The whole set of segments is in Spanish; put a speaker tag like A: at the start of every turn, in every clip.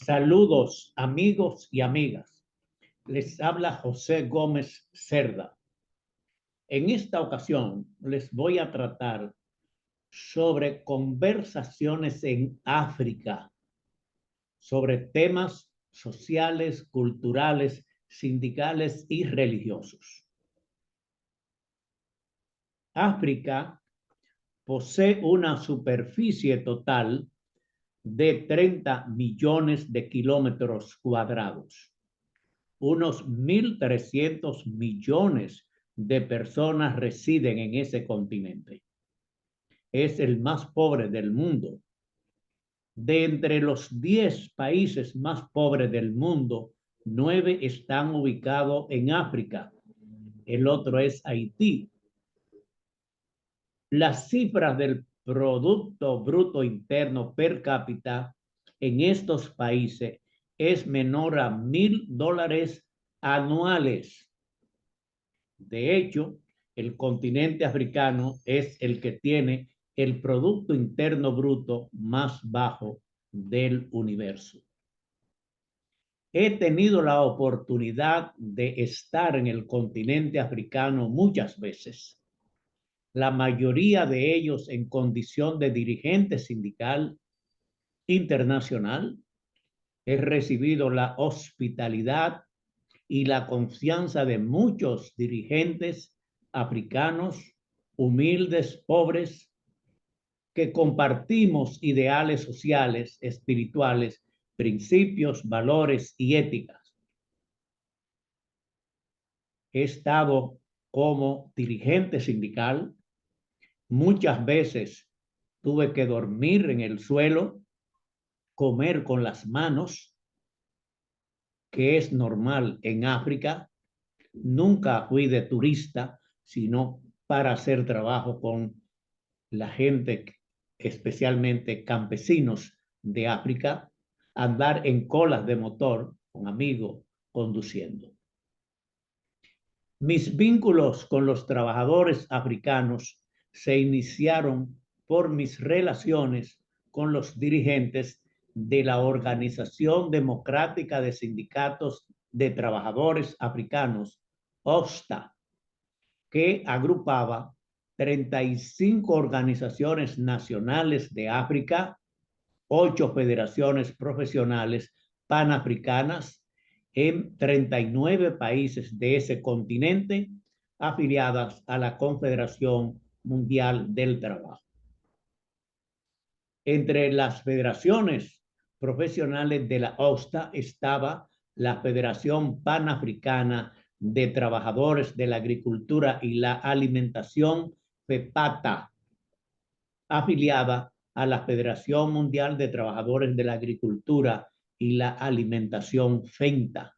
A: Saludos amigos y amigas. Les habla José Gómez Cerda. En esta ocasión les voy a tratar sobre conversaciones en África, sobre temas sociales, culturales, sindicales y religiosos. África posee una superficie total de 30 millones de kilómetros cuadrados. Unos 1.300 millones de personas residen en ese continente. Es el más pobre del mundo. De entre los 10 países más pobres del mundo, 9 están ubicados en África. El otro es Haití. Las cifras del Producto Bruto Interno per cápita en estos países es menor a $1.000 anuales. De hecho, el continente africano es el que tiene el Producto Interno Bruto más bajo del universo. He tenido la oportunidad de estar en el continente africano muchas veces. La mayoría de ellos en condición de dirigente sindical internacional. He recibido la hospitalidad y la confianza de muchos dirigentes africanos, humildes, pobres, que compartimos ideales sociales, espirituales, principios, valores y éticas. He estado como dirigente sindical. Muchas veces tuve que dormir en el suelo, comer con las manos, que es normal en África. Nunca fui de turista, sino para hacer trabajo con la gente, especialmente campesinos de África, andar en colas de motor con amigos conduciendo. Mis vínculos con los trabajadores africanos se iniciaron por mis relaciones con los dirigentes de la Organización Democrática de Sindicatos de Trabajadores Africanos, OSTA, que agrupaba 35 organizaciones nacionales de África, 8 federaciones profesionales panafricanas en 39 países de ese continente, afiliadas a la Confederación Mundial del Trabajo. Entre las federaciones profesionales de la OSTA estaba la Federación Panafricana de Trabajadores de la Agricultura y la Alimentación, FEPATA, afiliada a la Federación Mundial de Trabajadores de la Agricultura y la Alimentación, FENTA.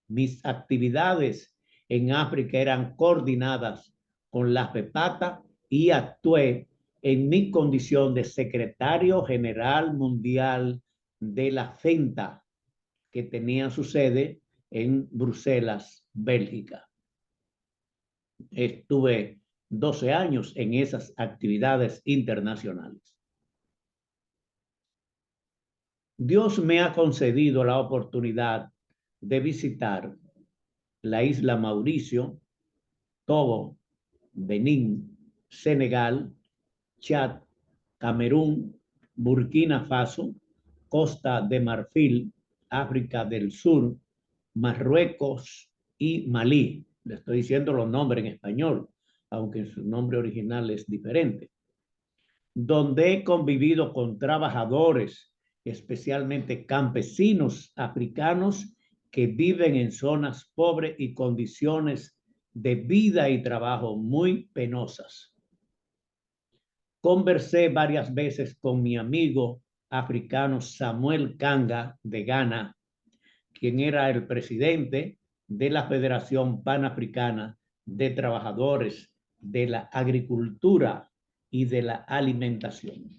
A: Mis actividades en África eran coordinadas con la FEPATA y actué en mi condición de secretario general mundial de la FENTA, que tenía su sede en Bruselas, Bélgica. Estuve 12 años en esas actividades internacionales. Dios me ha concedido la oportunidad de visitar la isla Mauricio, Togo, Benín, Senegal, Chad, Camerún, Burkina Faso, Costa de Marfil, África del Sur, Marruecos y Malí. Le estoy diciendo los nombres en español, aunque su nombre original es diferente. Donde he convivido con trabajadores, especialmente campesinos africanos que viven en zonas pobres y condiciones de vida y trabajo muy penosas. Conversé varias veces con mi amigo africano Samuel Kanga de Ghana, quien era el presidente de la Federación Panafricana de Trabajadores de la Agricultura y de la Alimentación.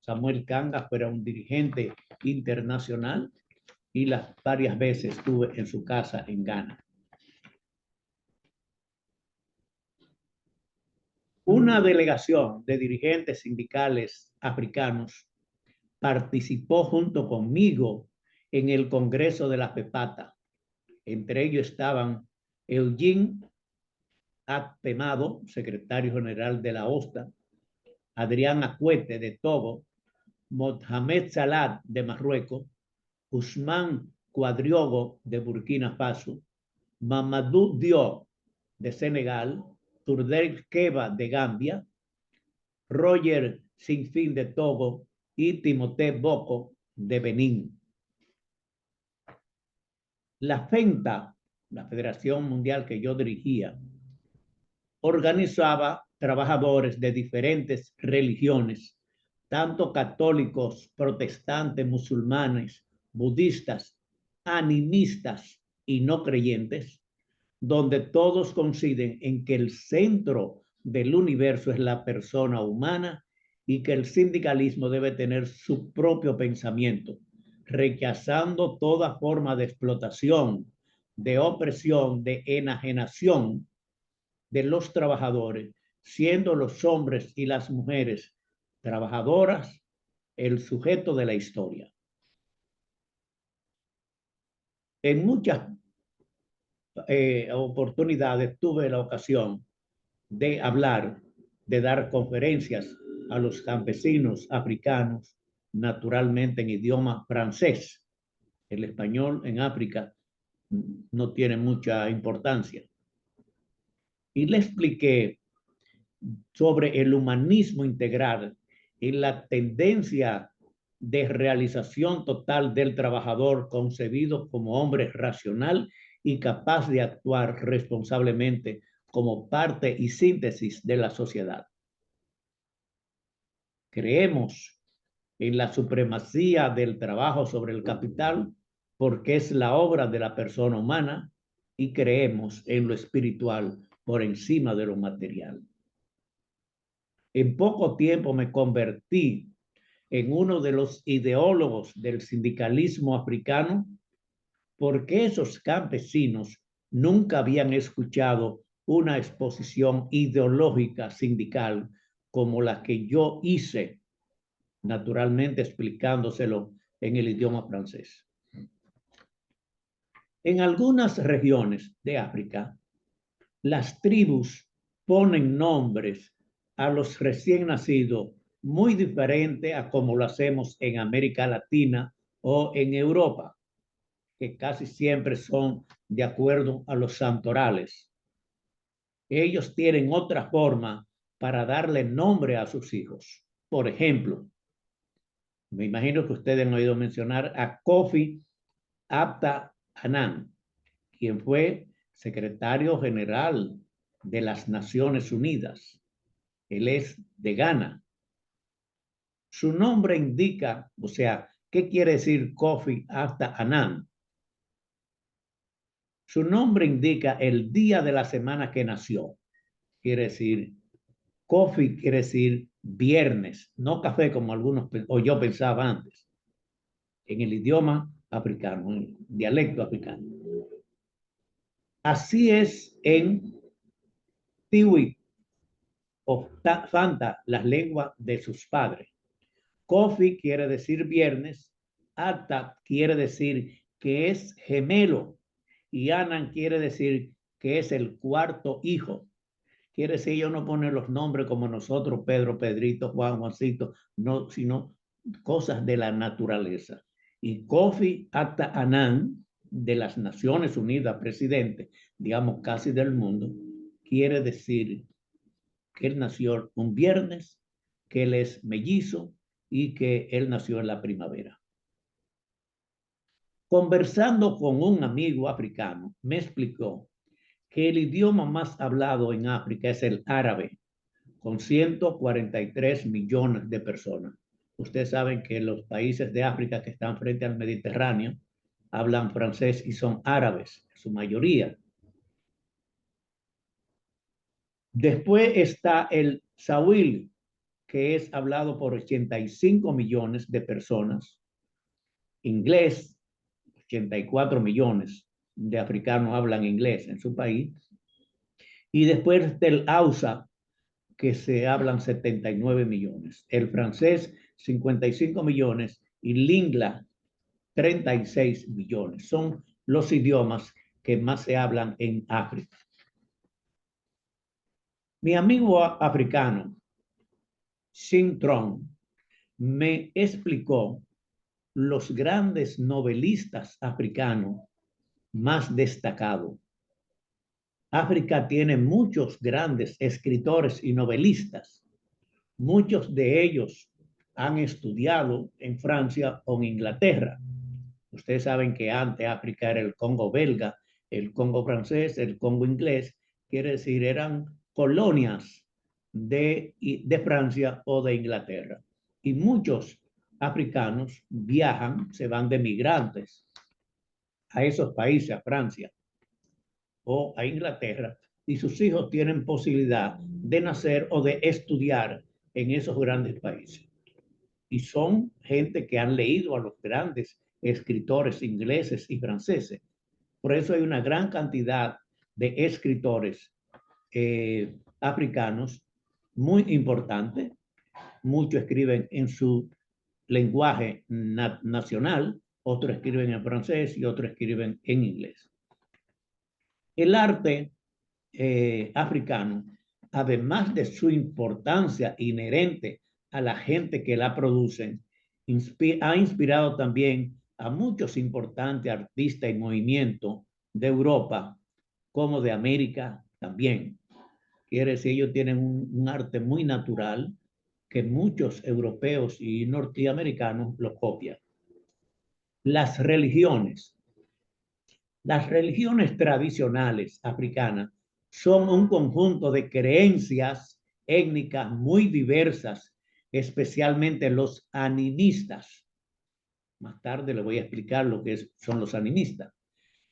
A: Samuel Kanga fue un dirigente internacional y varias veces estuve en su casa en Ghana. Una delegación de dirigentes sindicales africanos participó junto conmigo en el Congreso de la PEPATA. Entre ellos estaban Eugene Akpemado, secretario general de la OSTA, Adrián Acuete de Togo, Mohamed Salah de Marruecos, Usman Cuadriogo de Burkina Faso, Mamadou Diop de Senegal, Tourdel Keba de Gambia, Roger Sinfín de Togo y Timothée Boko de Benín. La FENTA, la Federación Mundial que yo dirigía, organizaba trabajadores de diferentes religiones, tanto católicos, protestantes, musulmanes, budistas, animistas y no creyentes, donde todos coinciden en que el centro del universo es la persona humana y que el sindicalismo debe tener su propio pensamiento, rechazando toda forma de explotación, de opresión, de enajenación de los trabajadores, siendo los hombres y las mujeres trabajadoras el sujeto de la historia. En muchas oportunidades tuve la ocasión de hablar, de dar conferencias a los campesinos africanos, naturalmente en idioma francés. El español en África no tiene mucha importancia. Y le expliqué sobre el humanismo integral y la tendencia de realización total del trabajador concebido como hombre racional y capaz de actuar responsablemente como parte y síntesis de la sociedad. Creemos en la supremacía del trabajo sobre el capital porque es la obra de la persona humana y creemos en lo espiritual por encima de lo material. En poco tiempo me convertí en uno de los ideólogos del sindicalismo africano porque esos campesinos nunca habían escuchado una exposición ideológica sindical como la que yo hice, naturalmente explicándoselo en el idioma francés. En algunas regiones de África, las tribus ponen nombres a los recién nacidos muy diferente a como lo hacemos en América Latina o en Europa, que casi siempre son de acuerdo a los santorales. Ellos tienen otra forma para darle nombre a sus hijos. Por ejemplo, me imagino que ustedes han oído mencionar a Kofi Abta Annan, quien fue secretario general de las Naciones Unidas. Él es de Ghana. Su nombre indica, o sea, ¿qué quiere decir Kofi Abta Annan? Su nombre indica el día de la semana que nació. Quiere decir, Kofi quiere decir viernes, no café como algunos o yo pensaba antes, en el idioma africano, en el dialecto africano. Así es en Tiwi o Fanta, las lenguas de sus padres. Kofi quiere decir viernes, Ata quiere decir que es gemelo y Anan quiere decir que es el cuarto hijo. Quiere decir, ellos no ponen los nombres como nosotros, Pedro, Pedrito, Juan, Juancito, no, sino cosas de la naturaleza. Y Kofi Abta Annan, de las Naciones Unidas, presidente, digamos casi del mundo, quiere decir que él nació un viernes, que él es mellizo y que él nació en la primavera. Conversando con un amigo africano, me explicó que el idioma más hablado en África es el árabe, con 143 millones de personas. Ustedes saben que los países de África que están frente al Mediterráneo hablan francés y son árabes, su mayoría. Después está el Swahili, que es hablado por 85 millones de personas. Inglés, 84 millones de africanos hablan inglés en su país. Y después del Hausa, que se hablan 79 millones. El francés 55 millones, y Lingla, 36 millones. Son los idiomas que más se hablan en África. Mi amigo africano, Shin Tron, me explicó los grandes novelistas africanos más destacados. África tiene muchos grandes escritores y novelistas. Muchos de ellos han estudiado en Francia o en Inglaterra. Ustedes saben que antes África era el Congo belga, el Congo francés, el Congo inglés. Quiere decir, eran colonias de Francia o de Inglaterra. Y muchos africanos viajan, se van de migrantes a esos países, a Francia o a Inglaterra, y sus hijos tienen posibilidad de nacer o de estudiar en esos grandes países. Y son gente que han leído a los grandes escritores ingleses y franceses. Por eso hay una gran cantidad de escritores africanos muy importantes. Muchos escriben en su lenguaje nacional, otros escriben en francés y otros escriben en inglés. El arte africano, además de su importancia inherente a la gente que la producen, ha inspirado también a muchos importantes artistas y movimientos de Europa como de América también. Quiere decir, ellos tienen un arte muy natural que muchos europeos y norteamericanos lo copian. Las religiones. Las religiones tradicionales africanas son un conjunto de creencias étnicas muy diversas, especialmente los animistas. Más tarde les voy a explicar lo que son los animistas,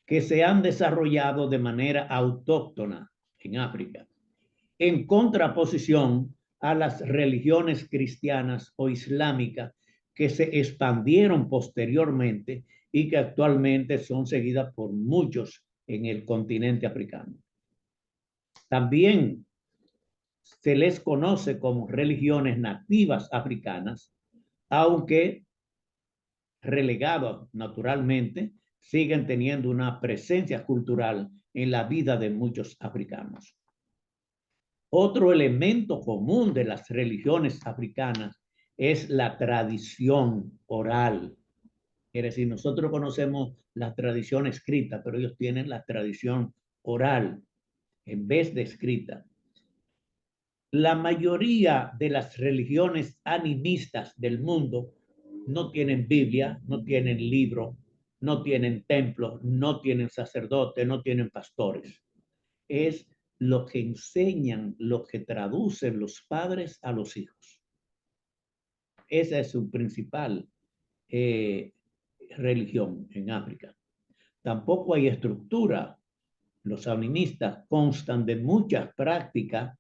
A: que se han desarrollado de manera autóctona en África, en contraposición a las religiones cristianas o islámicas que se expandieron posteriormente y que actualmente son seguidas por muchos en el continente africano. También se les conoce como religiones nativas africanas, aunque relegadas naturalmente, siguen teniendo una presencia cultural en la vida de muchos africanos. Otro elemento común de las religiones africanas es la tradición oral. Es decir, nosotros conocemos la tradición escrita, pero ellos tienen la tradición oral en vez de escrita. La mayoría de las religiones animistas del mundo no tienen Biblia, no tienen libro, no tienen templos, no tienen sacerdotes, no tienen pastores. Es lo que enseñan, lo que traducen los padres a los hijos. Esa es su principal religión en África. Tampoco hay estructura. Los animistas constan de muchas prácticas,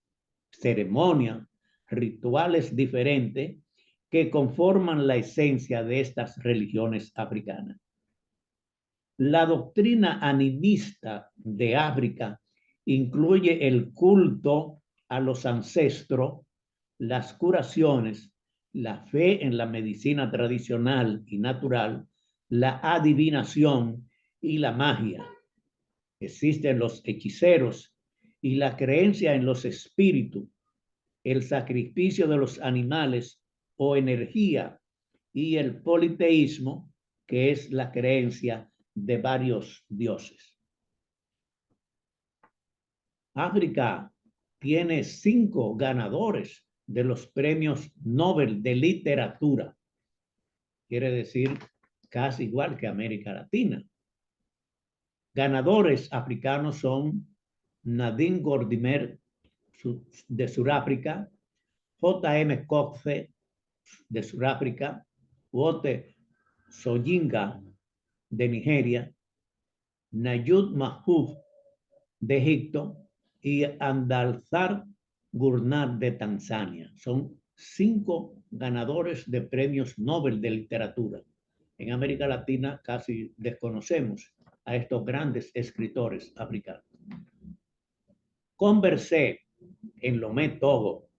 A: ceremonias, rituales diferentes que conforman la esencia de estas religiones africanas. La doctrina animista de África incluye el culto a los ancestros, las curaciones, la fe en la medicina tradicional y natural, la adivinación y la magia. Existen los hechiceros y la creencia en los espíritus, el sacrificio de los animales o energía y el politeísmo, que es la creencia de varios dioses. África tiene 5 ganadores de los premios Nobel de literatura. Quiere decir casi igual que América Latina. Ganadores africanos son Nadine Gordimer de Sudáfrica, J.M. Coxe de Sudáfrica, Wote Soyinka de Nigeria, Nayib Mahfouz de Egipto y Andalzar Gurnat de Tanzania. Son 5 ganadores de premios Nobel de literatura. En América Latina casi desconocemos a estos grandes escritores africanos. Conversé en Lomé, Togo,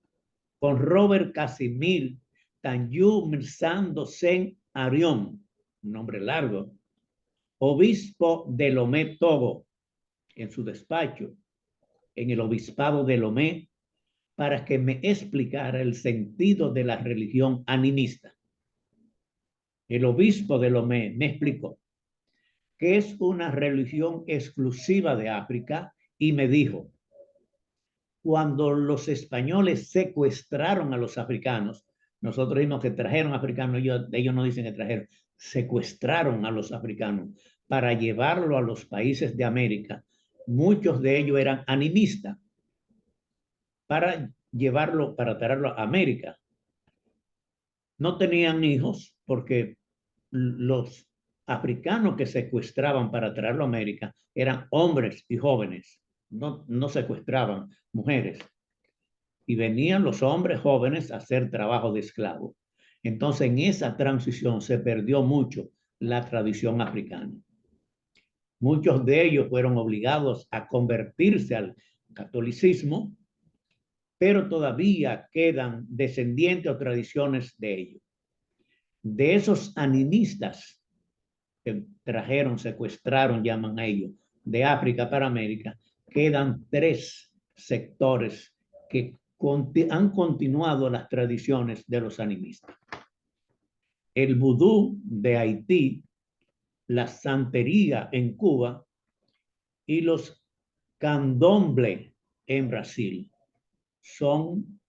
A: con Robert Casimir Tanyu Mirzan Dosen Arión, un nombre largo, obispo de Lomé, Togo, en su despacho, en el obispado de Lomé, para que me explicara el sentido de la religión animista. El obispo de Lomé me explicó que es una religión exclusiva de África y me dijo, cuando los españoles secuestraron a los africanos, nosotros vimos que trajeron africanos, ellos no dicen que trajeron, secuestraron a los africanos para llevarlo a los países de América. Muchos de ellos eran animistas para llevarlo, para traerlo a América. No tenían hijos porque los africanos que secuestraban para traerlo a América eran hombres y jóvenes, no secuestraban mujeres. Y venían los hombres jóvenes a hacer trabajo de esclavo. Entonces, en esa transición se perdió mucho la tradición africana. Muchos de ellos fueron obligados a convertirse al catolicismo, pero todavía quedan descendientes o tradiciones de ellos. De esos animistas que trajeron, secuestraron, llaman a ellos, de África para América, quedan 3 sectores que han continuado las tradiciones de los animistas. El vudú de Haití, la santería en Cuba y los candomblé en Brasil. Son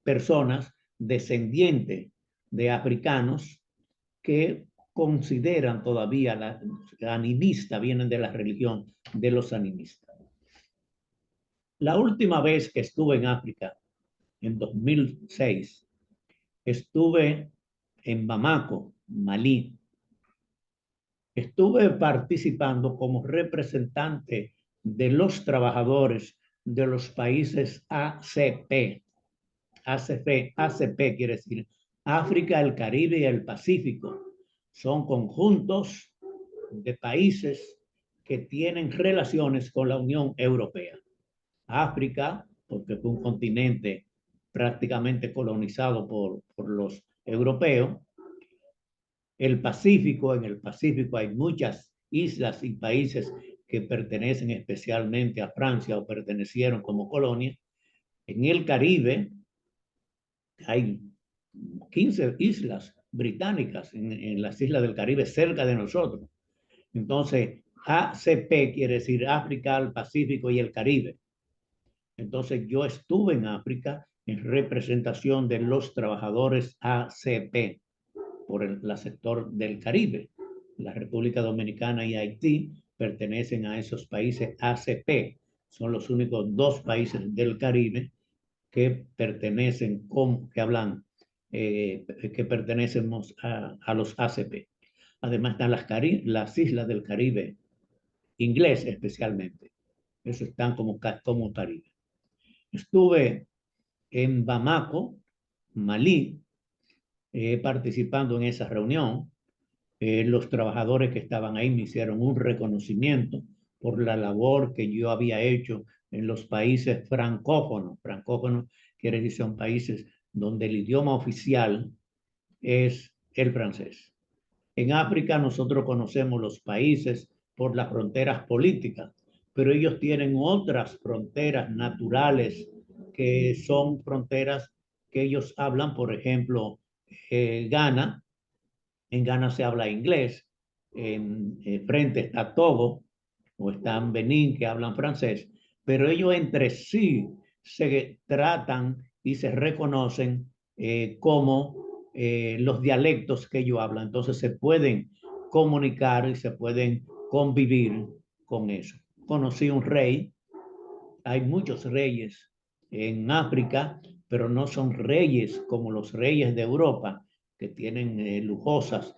A: personas descendientes de africanos que consideran todavía la animista, vienen de la religión de los animistas. La última vez que estuve en África, en 2006, estuve en Bamako, Malí. Estuve participando como representante de los trabajadores de los países ACP. ACP quiere decir África, el Caribe y el Pacífico. Son conjuntos de países que tienen relaciones con la Unión Europea. África, porque fue un continente prácticamente colonizado por los europeos. El Pacífico, en el Pacífico hay muchas islas y países que pertenecen especialmente a Francia o pertenecieron como colonia. En el Caribe hay 15 islas británicas en las islas del Caribe cerca de nosotros. Entonces, ACP quiere decir África, el Pacífico y el Caribe. Entonces, yo estuve en África en representación de los trabajadores ACP por el sector del Caribe. La República Dominicana y Haití pertenecen a esos países ACP. Son los únicos 2 países del Caribe que pertenecen, que hablan, que pertenecemos a los ACP. Además están las islas del Caribe inglés especialmente. Eso están como Caribe. Estuve en Bamako, Malí, participando en esa reunión. Los trabajadores que estaban ahí me hicieron un reconocimiento por la labor que yo había hecho en los países francófonos. Francófonos quiere decir son países donde el idioma oficial es el francés. En África nosotros conocemos los países por las fronteras políticas, pero ellos tienen otras fronteras naturales que son fronteras que ellos hablan, por ejemplo, Ghana. En Ghana se habla inglés, frente está Togo o está Benín que hablan francés, pero ellos entre sí se tratan y se reconocen como los dialectos que ellos hablan. Entonces se pueden comunicar y se pueden convivir con eso. Conocí un rey, hay muchos reyes en África, pero no son reyes como los reyes de Europa, que tienen lujosas,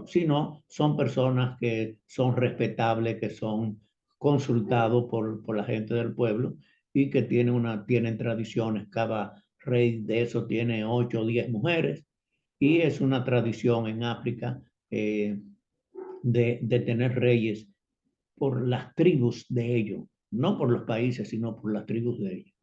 A: sino son personas que son respetables, que son consultados por la gente del pueblo y que tienen tradiciones. Cada rey de eso tiene 8 o 10 mujeres y es una tradición en África de tener reyes por las tribus de ellos, no por los países, sino por las tribus de ellos.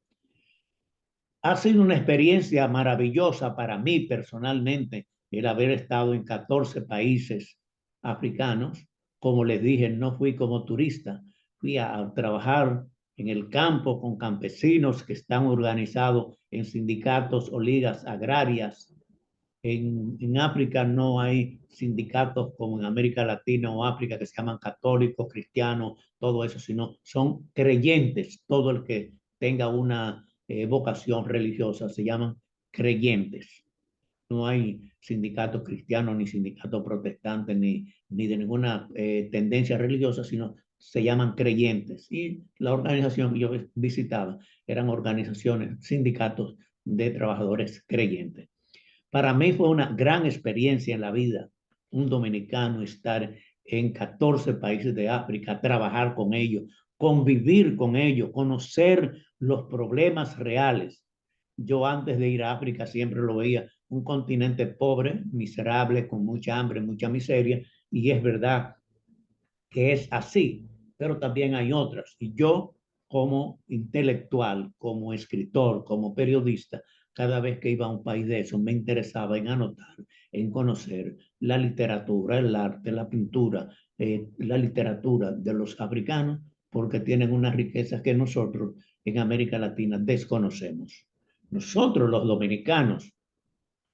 A: Ha sido una experiencia maravillosa para mí personalmente el haber estado en 14 países africanos. Como les dije, no fui como turista, fui a trabajar en el campo con campesinos que están organizados en sindicatos o ligas agrarias. En África no hay sindicatos como en América Latina o África que se llaman católicos, cristianos, todo eso, sino son creyentes. Todo el que tenga una vocación religiosa se llaman creyentes. No hay sindicatos cristianos, ni sindicatos protestantes, ni de ninguna tendencia religiosa, sino se llaman creyentes. Y la organización que yo visitaba eran organizaciones, sindicatos de trabajadores creyentes. Para mí fue una gran experiencia en la vida, un dominicano estar en 14 países de África, trabajar con ellos, convivir con ellos, conocer los problemas reales. Yo antes de ir a África siempre lo veía un continente pobre, miserable, con mucha hambre, mucha miseria, y es verdad que es así, pero también hay otras. Y yo, como intelectual, como escritor, como periodista, cada vez que iba a un país de esos, me interesaba en anotar, en conocer la literatura, el arte, la pintura, la literatura de los africanos, porque tienen unas riquezas que nosotros en América Latina desconocemos. Nosotros, los dominicanos,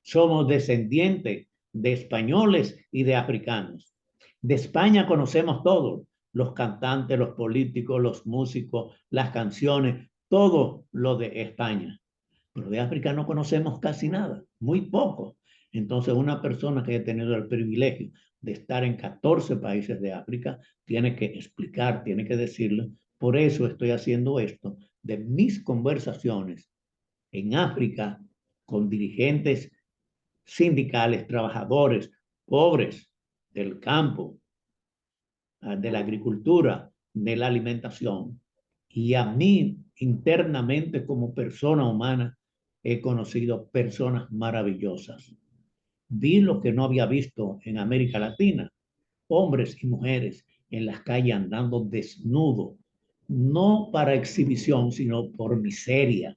A: somos descendientes de españoles y de africanos. De España conocemos todo, los cantantes, los políticos, los músicos, las canciones, todo lo de España. Pero de África no conocemos casi nada, muy poco. Entonces, una persona que ha tenido el privilegio de estar en 14 países de África tiene que explicar, tiene que decirlo. Por eso estoy haciendo esto de mis conversaciones en África con dirigentes sindicales, trabajadores, pobres del campo, de la agricultura, de la alimentación. Y a mí, internamente, como persona humana, he conocido personas maravillosas. Vi lo que no había visto en América Latina, hombres y mujeres en las calles andando desnudos, no para exhibición, sino por miseria.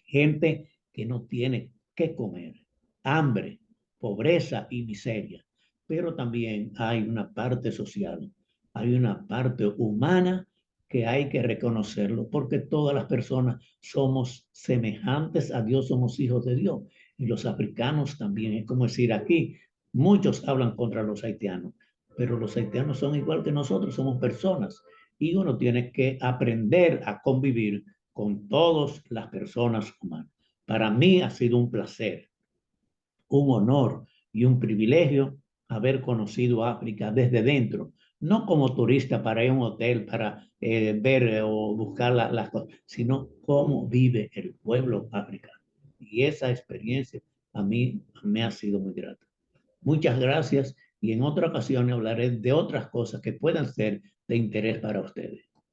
A: Gente que no tiene qué comer, hambre, pobreza y miseria. Pero también hay una parte social, hay una parte humana que hay que reconocerlo, porque todas las personas somos semejantes a Dios, somos hijos de Dios. Y los africanos también, es como decir aquí, muchos hablan contra los haitianos, pero los haitianos son igual que nosotros, somos personas. Y uno tiene que aprender a convivir con todas las personas humanas. Para mí ha sido un placer, un honor y un privilegio haber conocido África desde dentro, no como turista para ir a un hotel para ver o buscar las cosas, sino cómo vive el pueblo africano. Y esa experiencia a mí me ha sido muy grata. Muchas gracias y en otra ocasión hablaré de otras cosas que puedan ser de interés para ustedes.